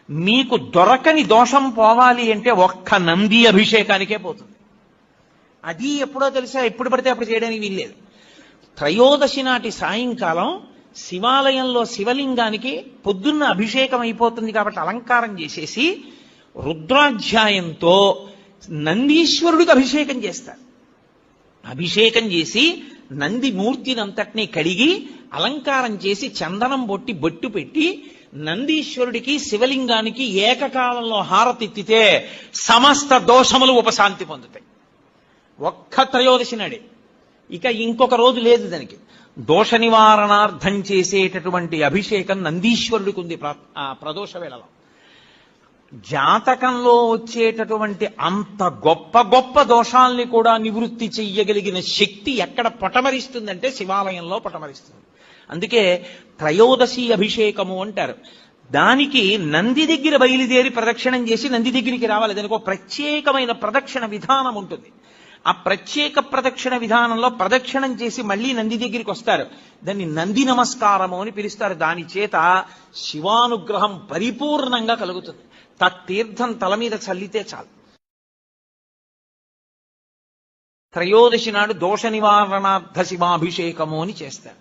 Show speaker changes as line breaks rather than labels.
మీకు దొరకని దోషం పోవాలి అంటే ఒక్క నంది అభిషేకానికే పోతుంది. అది ఎప్పుడో తెలుసా, ఎప్పుడు పడితే అప్పుడు చేయడానికి వీల్లేదు. త్రయోదశి నాటి సాయంకాలం శివాలయంలో శివలింగానికి పొద్దున్న అభిషేకం అయిపోతుంది కాబట్టి అలంకారం చేసేసి రుద్రాధ్యాయంతో నందీశ్వరుడికి అభిషేకం చేస్తారు. అభిషేకం చేసి నంది మూర్తినంతటినీ కడిగి అలంకారం చేసి చందనం బొట్టు పెట్టి నందీశ్వరుడికి శివలింగానికి ఏకకాలంలో హారతిత్తితే సమస్త దోషములు ఉపశాంతి పొందుతాయి. ఒక్క త్రయోదశి నాడే. ఇక ఇంకొక రోజు లేదు దానికి. దోష నివారణార్థం చేసేటటువంటి అభిషేకం నందీశ్వరుడికి ఉంది ప్రదోష వేళలో. జాతకంలో వచ్చేటటువంటి అంత గొప్ప గొప్ప దోషాల్ని కూడా నివృత్తి చెయ్యగలిగిన శక్తి ఎక్కడ పటమరిస్తుందంటే శివాలయంలో పటమరిస్తుంది. అందుకే త్రయోదశి అభిషేకము అంటారు. దానికి నంది దగ్గర బయలుదేరి ప్రదక్షిణం చేసి నంది దగ్గరికి రావాలి. దానికి ఒక ప్రత్యేకమైన ప్రదక్షిణ విధానం ఉంటుంది. ఆ ప్రత్యేక ప్రదక్షిణ విధానంలో ప్రదక్షిణం చేసి మళ్ళీ నంది దగ్గరికి వస్తారు. దాన్ని నంది నమస్కారము అని పిలుస్తారు. దాని చేత శివానుగ్రహం పరిపూర్ణంగా కలుగుతుంది. తత్తీర్థం తల మీద చల్లితే చాలు. త్రయోదశి నాడు దోష నివారణార్థ శివాభిషేకము అని చేస్తారు.